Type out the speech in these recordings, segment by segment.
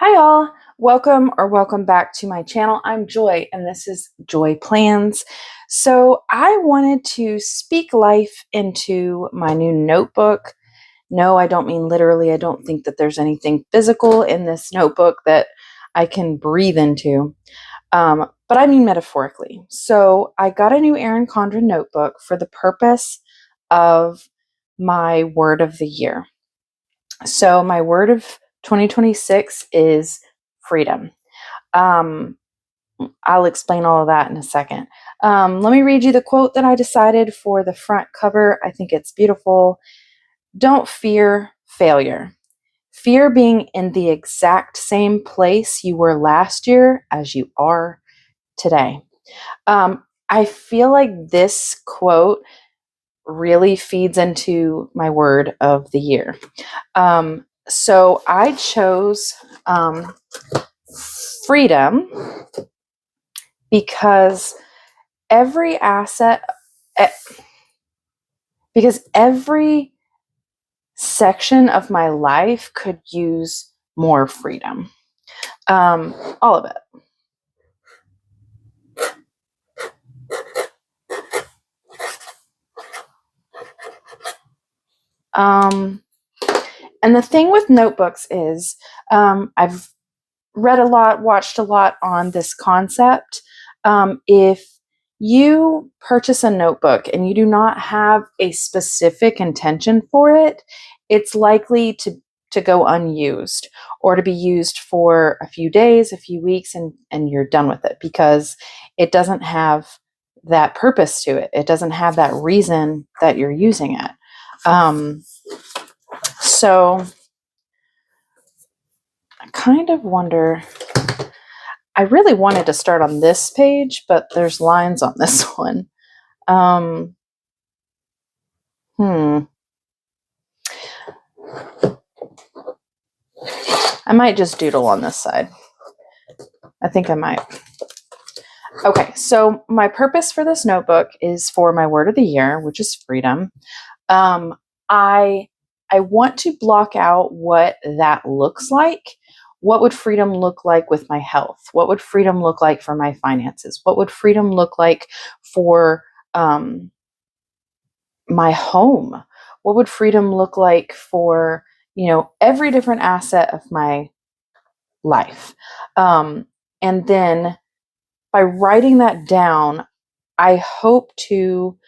Hi, all. Welcome back to my channel. I'm Joy, and this is Joy Plans. So, I wanted to speak life into my new notebook. No, I don't mean literally. I don't think that there's anything physical in this notebook that I can breathe into, but I mean metaphorically. So, I got a new Erin Condren notebook for the purpose of my word of the year. So, my word of 2026 is freedom. Um, I'll explain all of that in a second. Let me read you the quote that I decided for the front cover. I think it's beautiful. Don't fear failure. Fear being in the exact same place you were last year as you are today. I feel like this quote really feeds into my word of the year. So I chose freedom because every asset, because every section of my life could use more freedom. All of it. And the thing with notebooks is I've read a lot, watched a lot on this concept. If you purchase a notebook and you do not have a specific intention for it, it's likely to go unused or to be used for a few days, a few weeks, and you're done with it because it doesn't have that purpose to it. It doesn't have that reason that you're using it. So I kind of wonder, I really wanted to start on this page, but there's lines on this one. I might just doodle on this side. I think I might. Okay, so my purpose for this notebook is for my word of the year, which is freedom. I want to block out what that looks like. What would freedom look like with my health? What would freedom look like for my finances? What would freedom look like for my home? What would freedom look like for, every different asset of my life? And then by writing that down, I hope to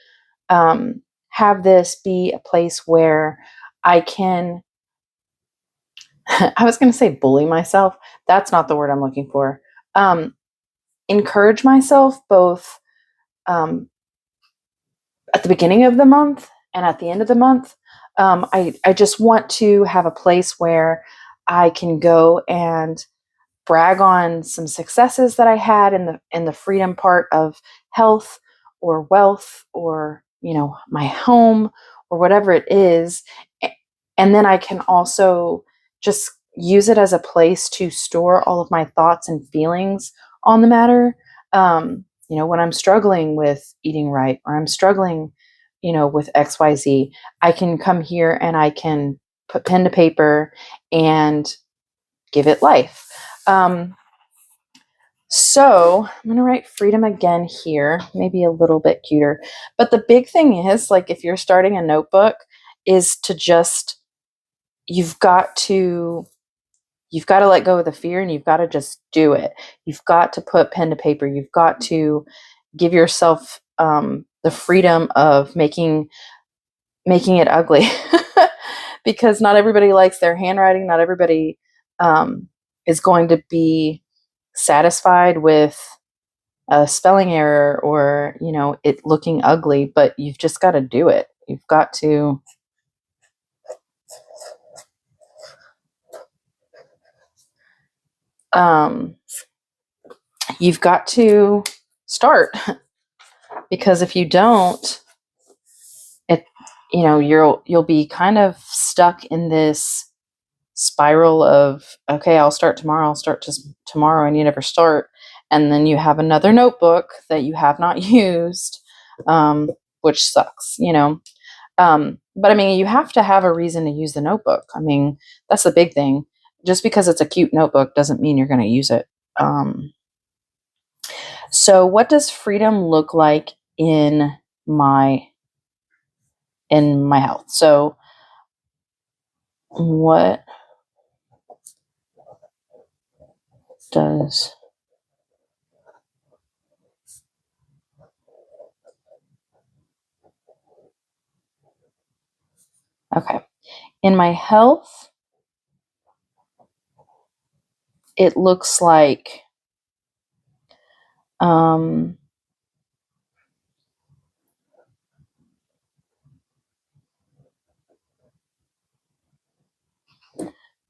have this be a place where I can, I was going to say bully myself. That's not the word I'm looking for. Encourage myself both at the beginning of the month and at the end of the month. I just want to have a place where I can go and brag on some successes that I had in the freedom part of health or wealth or my home or whatever it is, and then I can also just use it as a place to store all of my thoughts and feelings on the matter. When I'm struggling with eating right or I'm struggling, with XYZ, I can come here and I can put pen to paper and give it life. So I'm going to write freedom again here, maybe a little bit cuter. But the big thing is, like, if you're starting a notebook, is to just, you've got to let go of the fear and you've got to just do it. You've got to put pen to paper. You've got to give yourself the freedom of making it ugly because not everybody likes their handwriting. Not everybody is going to be satisfied with a spelling error or, it looking ugly, but you've just got to do it. You've got to start because if you don't, you'll be kind of stuck in this spiral of, okay, I'll start tomorrow, tomorrow, and you never start. And then you have another notebook that you have not used, which sucks, but I mean, you have to have a reason to use the notebook. I mean, that's the big thing. just because it's a cute notebook doesn't mean you're going to use it. So what does freedom look like in my health? So what does okay. In my health, it looks like um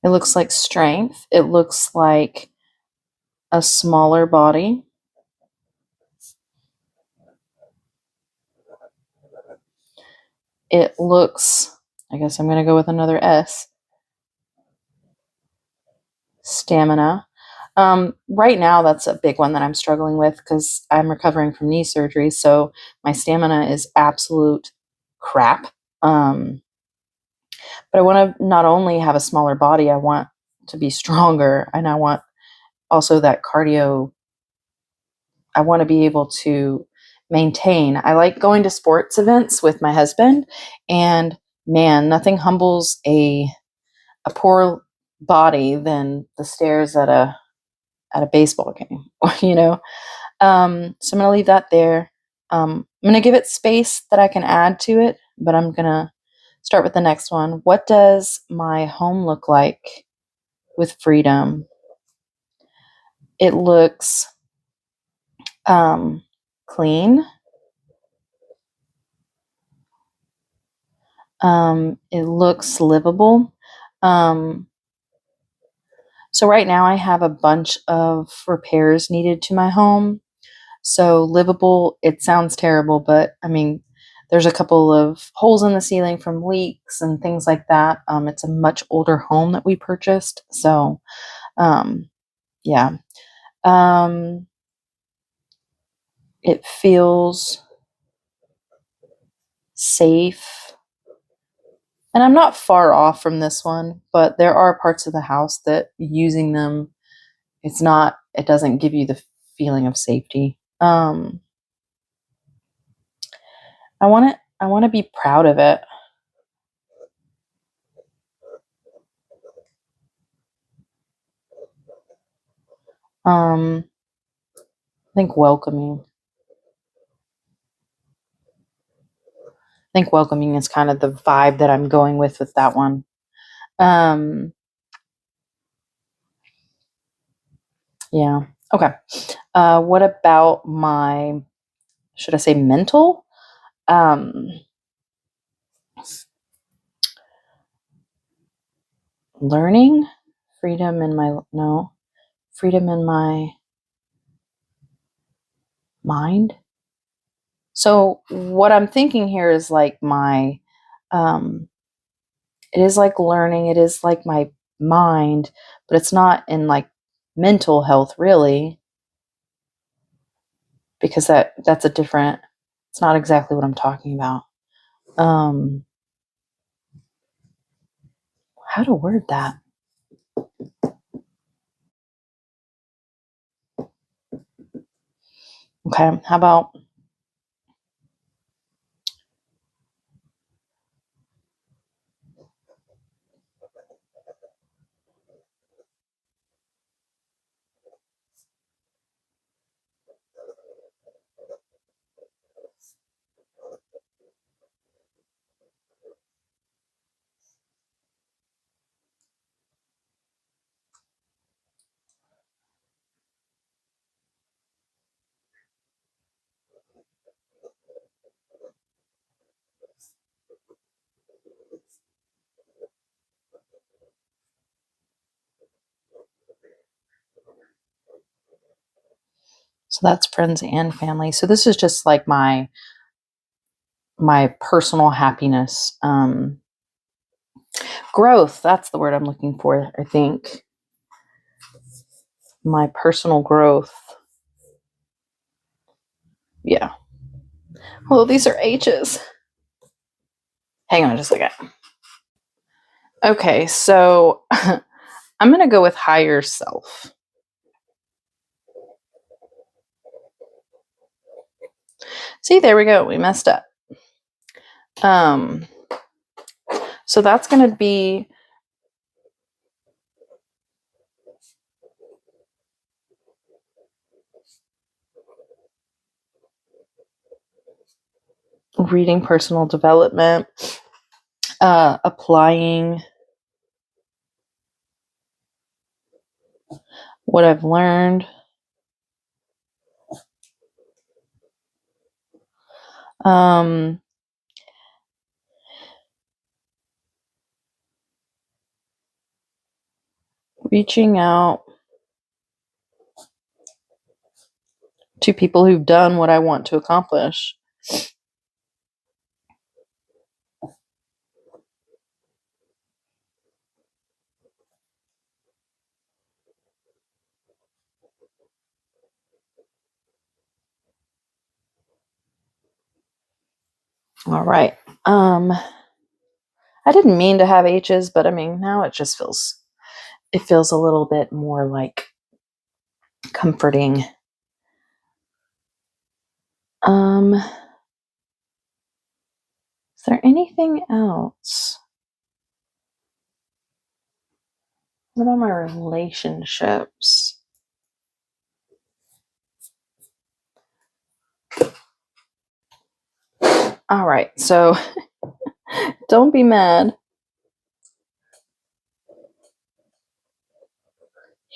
it looks like strength. It looks like a smaller body. It looks, I guess I'm going to go with another S, stamina. Right now, that's a big one that I'm struggling with because I'm recovering from knee surgery. So my stamina is absolute crap. But I want to not only have a smaller body, I want to be stronger, and I want also that cardio. I want to be able to maintain. I like going to sports events with my husband, and man, nothing humbles a poor body than the stairs at a baseball game, you know. So I'm gonna leave that there. I'm gonna give it space that I can add to it, but I'm gonna start with the next one. What does my home look like with freedom? It looks clean. It looks livable. Um, so right now I have a bunch of repairs needed to my home. So livable, it sounds terrible, but I mean, there's a couple of holes in the ceiling from leaks and things like that. It's a much older home that we purchased. So, um, yeah. Um, it feels safe. And I'm not far off from this one, but there are parts of the house that using them, it doesn't give you the feeling of safety. I want to be proud of it. I think welcoming. I think welcoming is kind of the vibe that I'm going with that one. Um, yeah. Okay. What about my, should I say mental? Um, learning, freedom in my mind. So what I'm thinking here is like um, it is like learning, it is like my mind, but it's not in like mental health really, because that's a different, it's not exactly what I'm talking about. Um, how to word that? Okay, how about so that's friends and family. So this is just like my personal happiness. Growth, that's the word I'm looking for, I think. My personal growth. Yeah. Well, these are H's. Hang on just a second. Okay, so I'm going to go with higher self. See, there we go. We messed up. So that's going to be reading personal development, applying what I've learned, reaching out to people who've done what I want to accomplish. All right. I didn't mean to have H's, but I mean, now it just feels a little bit more like comforting. Is there anything else? What about my relationships? All right, so don't be mad.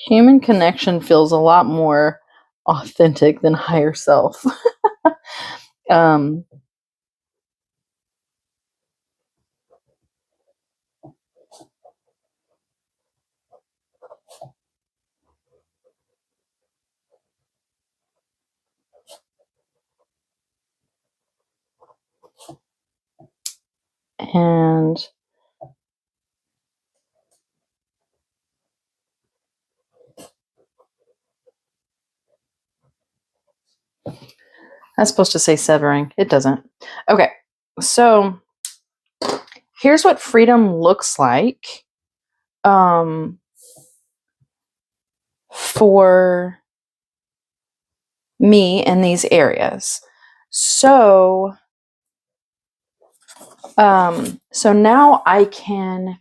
Human connection feels a lot more authentic than higher self. And that's supposed to say severing. It doesn't. Okay, so here's what freedom looks like for me in these areas. So now I can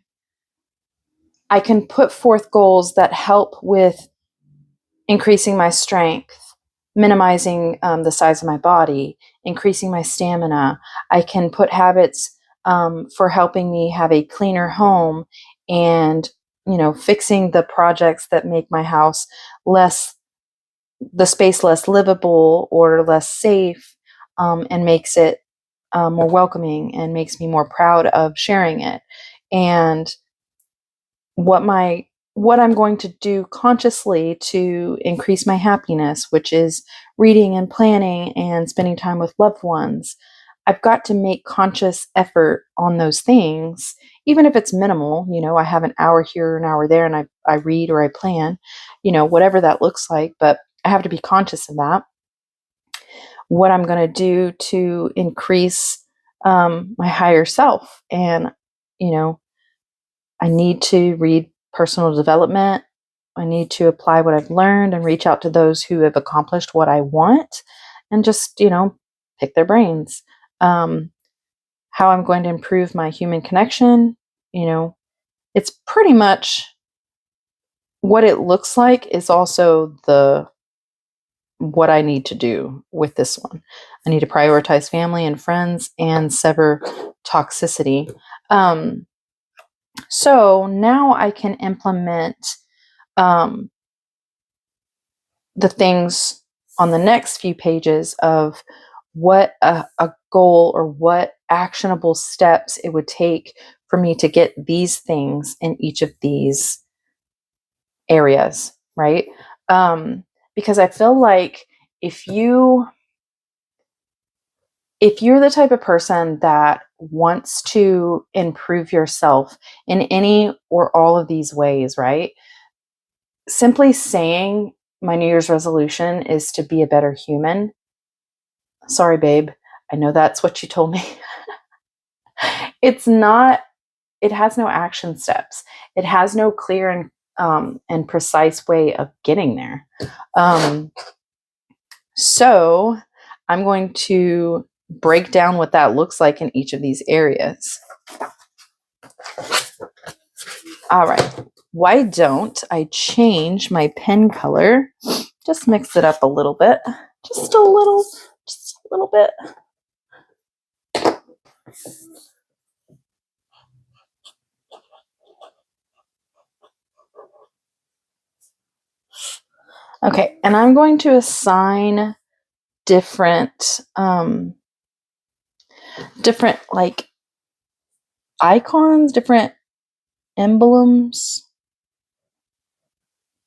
put forth goals that help with increasing my strength, minimizing the size of my body, increasing my stamina. I can put habits for helping me have a cleaner home and, fixing the projects that make my house the space less livable or less safe, and makes it more welcoming and makes me more proud of sharing it. And what I'm going to do consciously to increase my happiness, which is reading and planning and spending time with loved ones. I've got to make conscious effort on those things, even if it's minimal. I have an hour here, an hour there, and I read or I plan, whatever that looks like, but I have to be conscious of that. What I'm going to do to increase my higher self. And, I need to read personal development. I need to apply what I've learned and reach out to those who have accomplished what I want and just, pick their brains. How I'm going to improve my human connection, it's pretty much what it looks like is also what I need to do with this one. I need to prioritize family and friends and sever toxicity. So now I can implement the things on the next few pages of what a goal or what actionable steps it would take for me to get these things in each of these areas, right? Because I feel like if you're the type of person that wants to improve yourself in any or all of these ways, right? Simply saying my New Year's resolution is to be a better human. Sorry, babe. I know that's what you told me. It's not, it has no action steps. It has no clear and and precise way of getting there. So I'm going to break down what that looks like in each of these areas. All right. Why don't I change my pen color? Just mix it up a little bit. Just a little bit. Okay, and I'm going to assign different like icons, different emblems.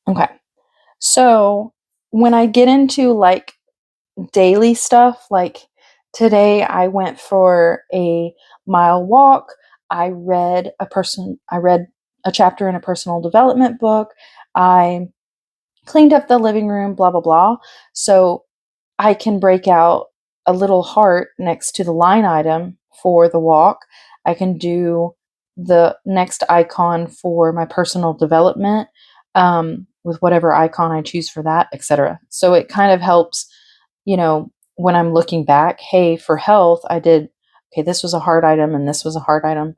Okay. So when I get into like daily stuff, like today I went for a mile walk. I read a chapter in a personal development book. I cleaned up the living room, blah, blah, blah. So I can break out a little heart next to the line item for the walk. I can do the next icon for my personal development with whatever icon I choose for that, etc. So it kind of helps, when I'm looking back, hey, for health, I did, okay, this was a hard item and this was a hard item.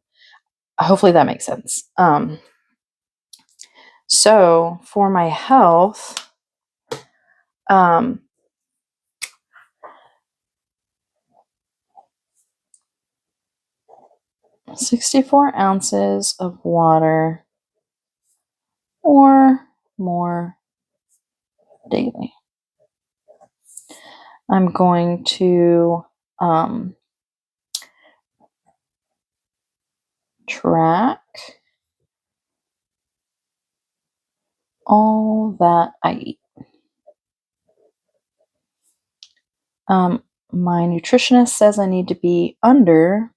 Hopefully that makes sense. So for my health, 64 ounces of water or more daily. I'm going to track all that I eat. My nutritionist says I need to be under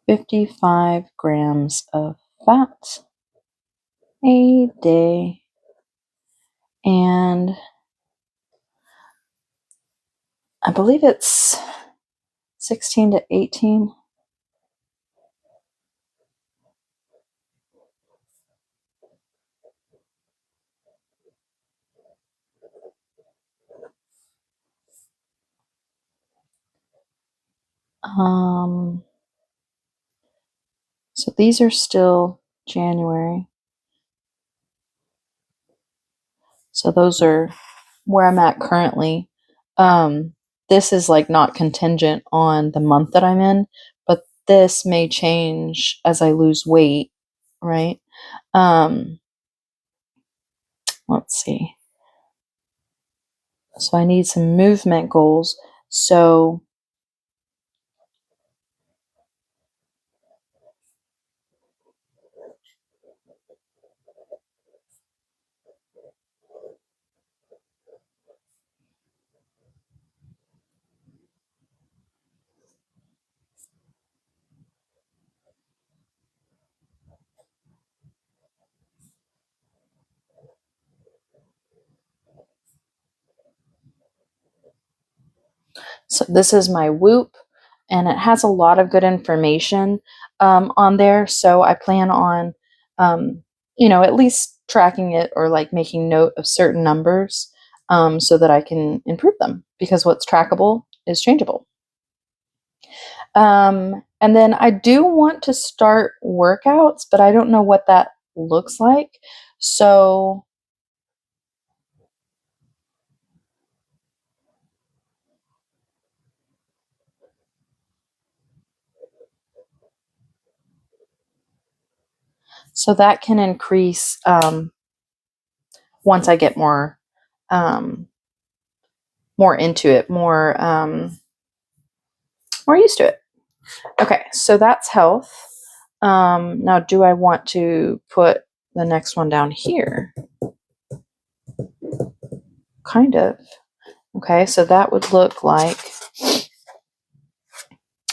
55 grams of fat a day, and I believe it's 16 to 18. So these are still January. So those are where I'm at currently. This is like not contingent on the month that I'm in, but this may change as I lose weight, right? Let's see. So I need some movement goals. So this is my Whoop, and it has a lot of good information on there. So I plan on, at least tracking it or like making note of certain numbers so that I can improve them, because what's trackable is changeable. And then I do want to start workouts, but I don't know what that looks like. So that can increase once I get more into it, more used to it. Okay, so that's health. Now, do I want to put the next one down here? Kind of. Okay, so that would look like,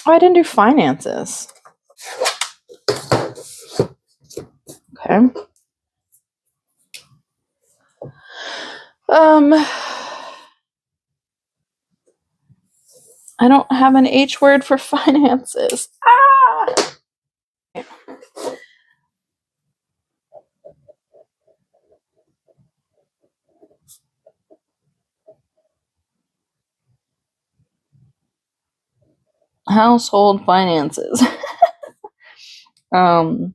I didn't do finances. Okay. I don't have an H word for finances. household finances. um,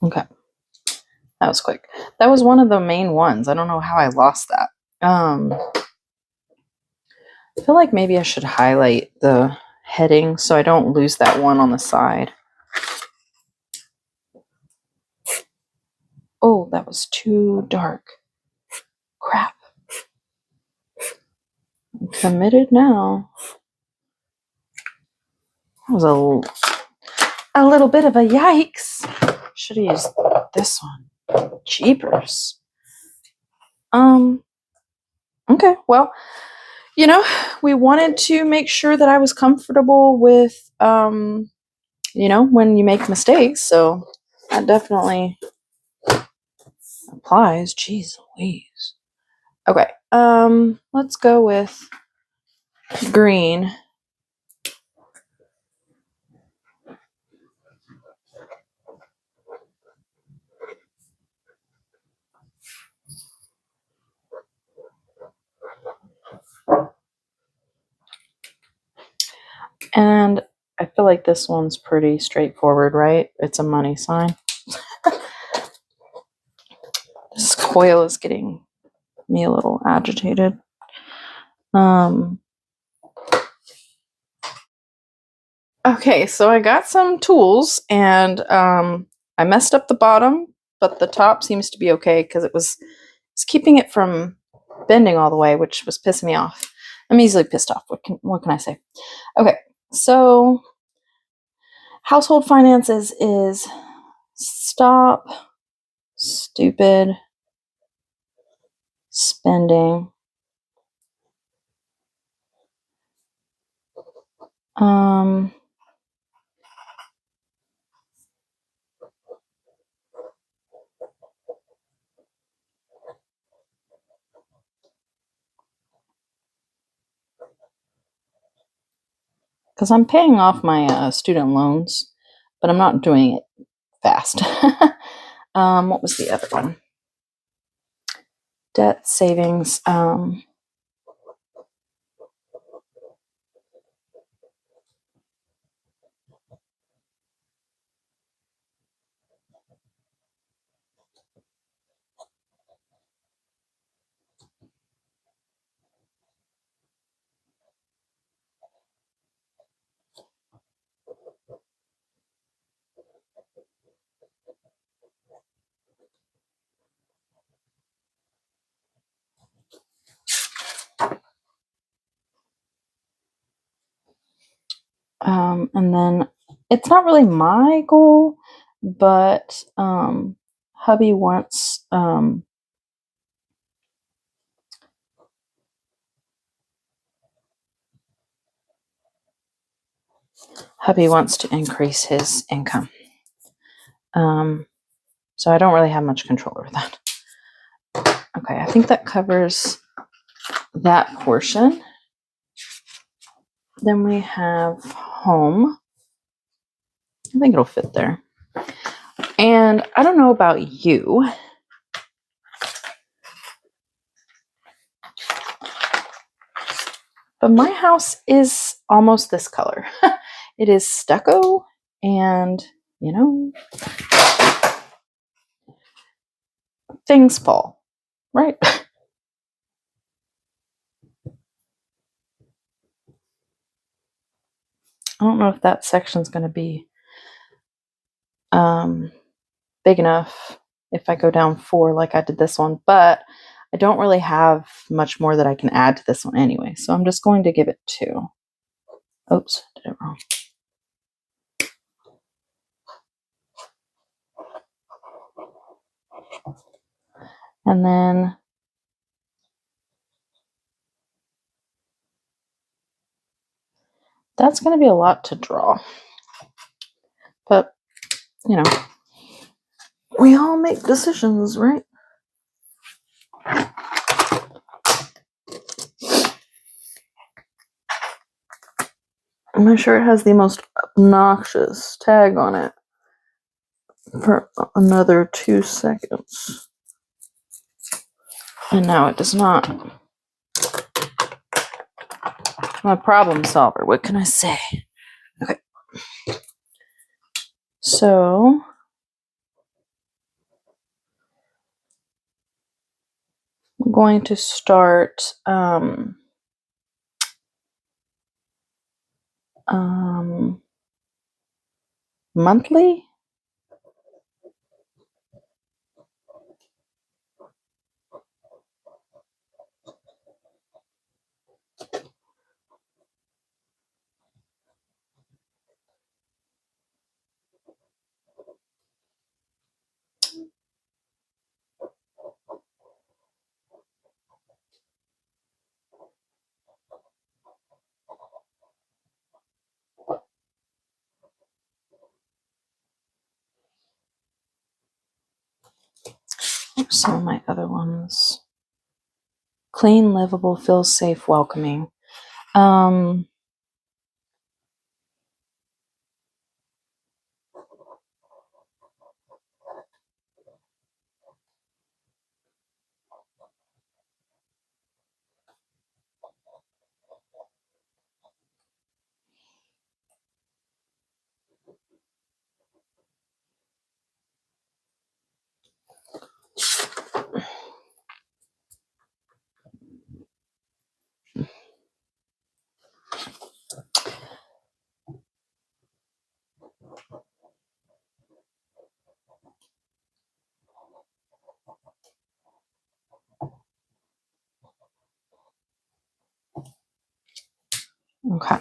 okay, that was quick. That was one of the main ones. I don't know how I lost that. I feel like maybe I should highlight the heading so I don't lose that one on the side. Oh, that was too dark. Crap. I'm committed now. That was a little bit of a yikes. Should have used this one. Jeepers. Okay, well, we wanted to make sure that I was comfortable with, when you make mistakes. So that definitely applies. Jeez Louise. Okay, let's go with green. And I feel like this one's pretty straightforward, right? It's a money sign. This coil is getting me a little agitated. Okay, so I got some tools and I messed up the bottom, but the top seems to be okay because it's keeping it from bending all the way, which was pissing me off. I'm easily pissed off. What can I say? Okay, so household finances is stop stupid spending. Because I'm paying off my student loans, but I'm not doing it fast. What was the other one? Debt savings. And then it's not really my goal, but hubby wants to increase his income. So I don't really have much control over that. Okay, I think that covers that portion. Then we have home. I think it'll fit there. And I don't know about you, but my house is almost this color. It is stucco and, things fall, right? I don't know if that section's going to be big enough if I go down 4 like I did this one, but I don't really have much more that I can add to this one anyway, so I'm just going to give it 2. Oops, did it wrong. And then That's going to be a lot to draw. But, you know, we all make decisions, right? I'm sure it has the most obnoxious tag on it for another 2 seconds. And now it does not. I'm a problem solver. What can I say? Okay. So I'm going to start monthly. Some of my other ones. Clean, livable, feels safe, welcoming. Okay.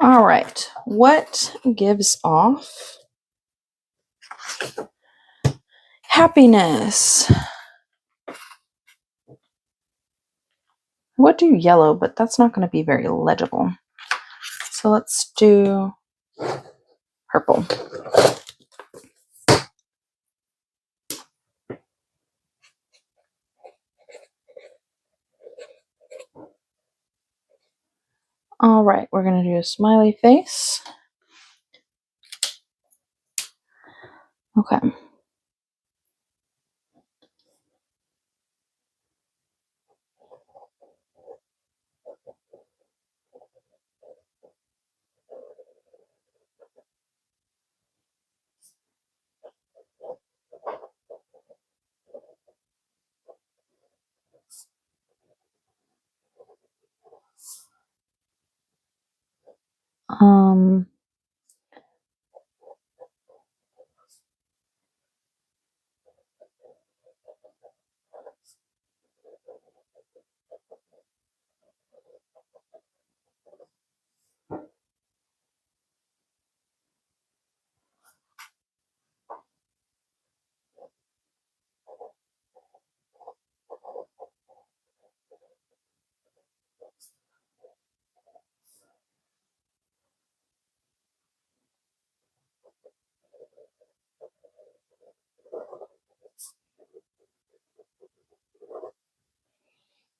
All right. What gives off happiness? I would do yellow, but that's not going to be very legible. So let's do purple. All right, we're going to do a smiley face. Okay.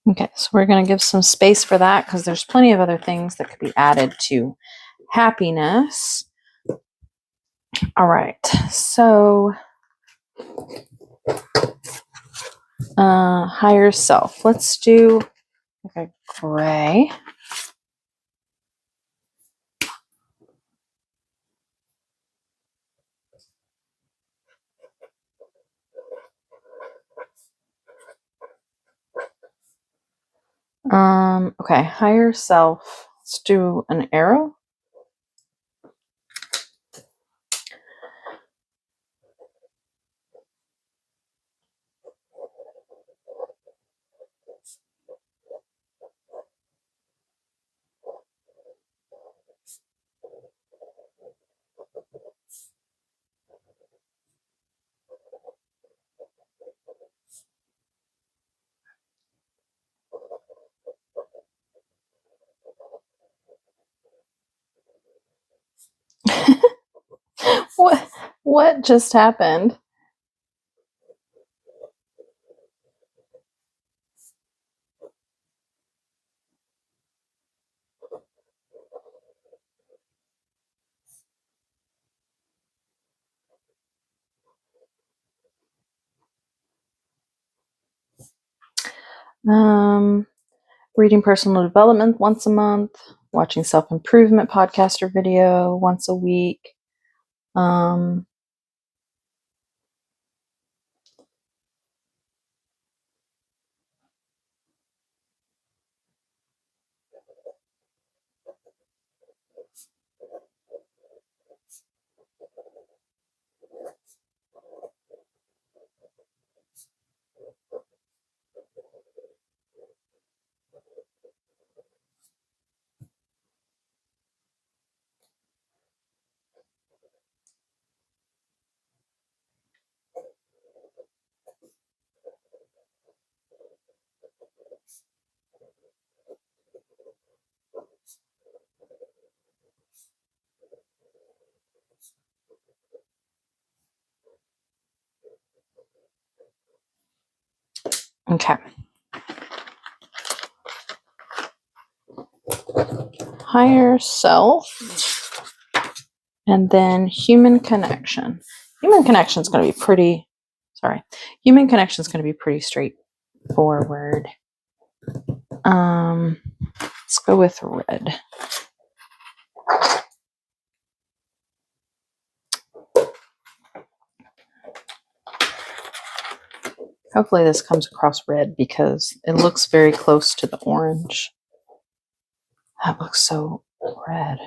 Okay, so we're going to give some space for that because there's plenty of other things that could be added to happiness. All right, so higher self. Let's do like a gray. Okay, higher self. Let's do an arrow. What just happened? Reading personal development once a month, watching self-improvement podcast or video once a week. Okay. Higher self, and then human connection. Human connection is going to be pretty, human connection is going to be pretty straightforward. Let's go with red. Hopefully this comes across red because it looks very close to the orange. That looks so red.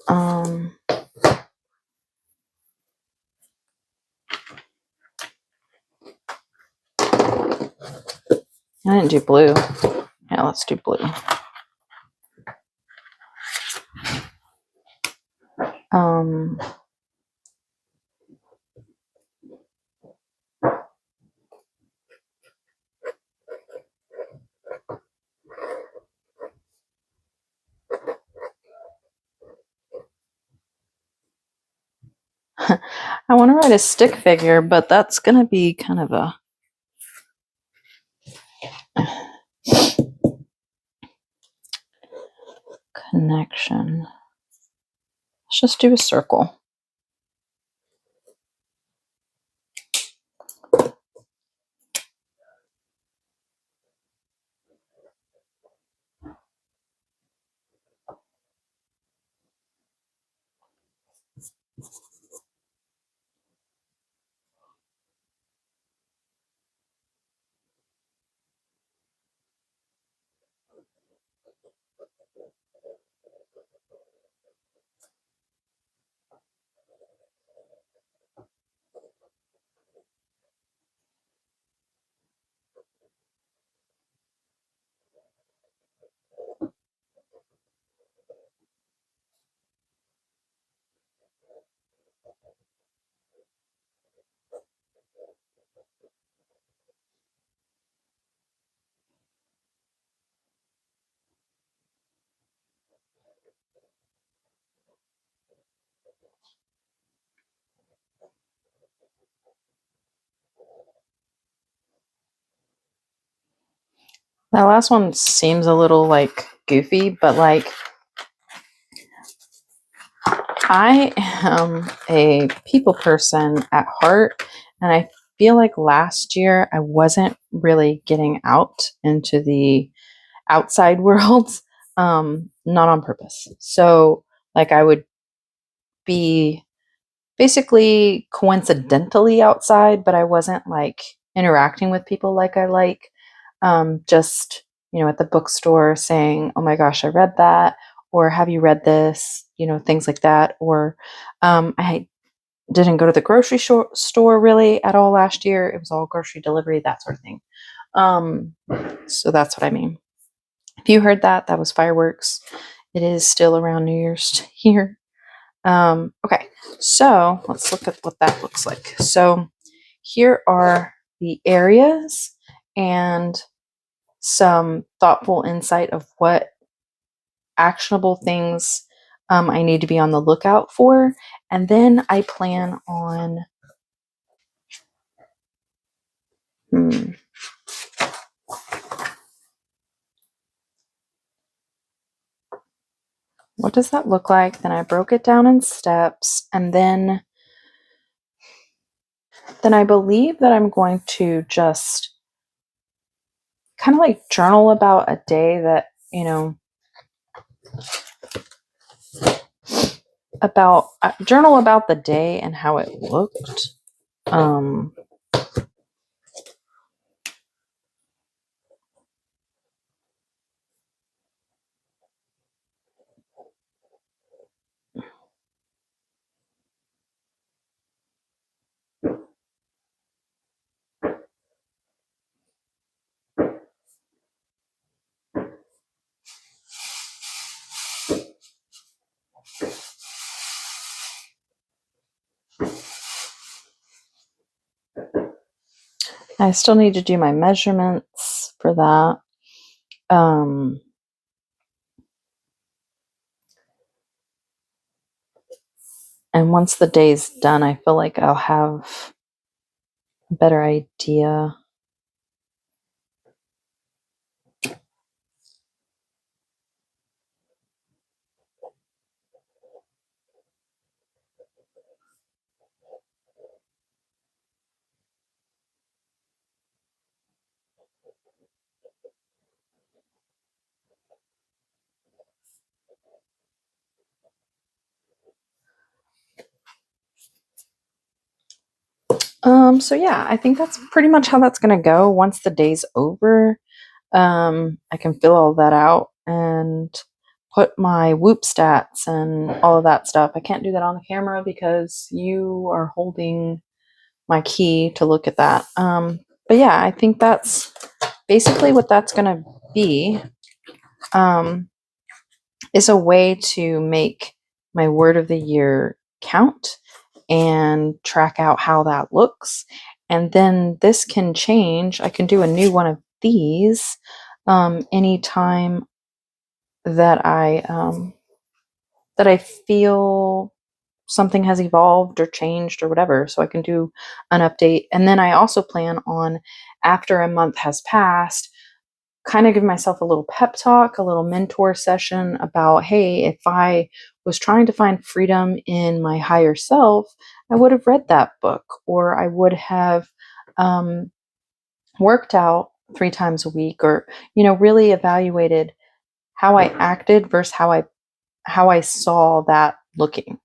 I didn't do blue. Yeah, let's do blue. I want to write a stick figure, but that's going to be kind of a connection. Let's just do a circle. That last one seems a little like goofy, but like I am a people person at heart, and I feel like last year I wasn't really getting out into the outside world, not on purpose. So like I would be basically coincidentally outside, but I wasn't like interacting with people like I like. Just, at the bookstore saying, oh my gosh, I read that, or have you read this, things like that. Or I didn't go to the grocery store really at all last year. It was all grocery delivery, that sort of thing. So that's what I mean. If you heard that, that was fireworks. It is still around New Year's here. Okay, so let's look at what that looks like. So here are the areas and some thoughtful insight of what actionable things I need to be on the lookout for. And then I plan on, what does that look like? Then I broke it down in steps, and then I believe that I'm going to just kind of like journal about a day that, journal about the day and how it looked. Um, I still need to do my measurements for that. And once the day's done, I feel like I'll have a better idea. So yeah, I think that's pretty much how that's gonna go. Once the day's over, I can fill all that out and put my Whoop stats and all of that stuff. I can't do that on the camera because you are holding my key to look at that. But yeah, I think that's basically what that's gonna be. Is a way to make my word of the year count and track out how that looks. And then this can change. I can do a new one of these anytime that I feel something has evolved or changed or whatever. So I can do an update. And then I also plan on, after a month has passed, kind of give myself a little pep talk, a little mentor session about, hey, if I was trying to find freedom in my higher self, I would have read that book, or I would have worked out 3 times a week, or really evaluated how I acted versus how I saw that looking.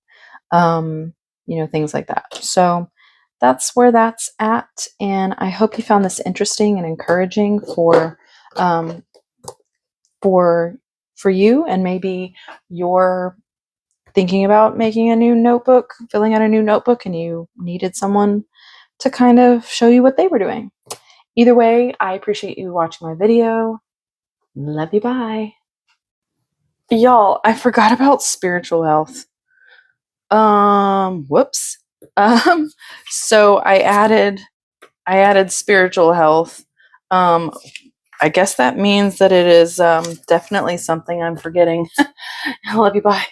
Things like that. So that's where that's at, and I hope you found this interesting and encouraging um, for you, and maybe you're thinking about making a new notebook, filling out a new notebook, and you needed someone to kind of show you what they were doing. Either way, I appreciate you watching my video. Love you, bye. Y'all, I forgot about spiritual health. Whoops. Um, so I added spiritual health. I guess that means that it is definitely something I'm forgetting. I love you, bye.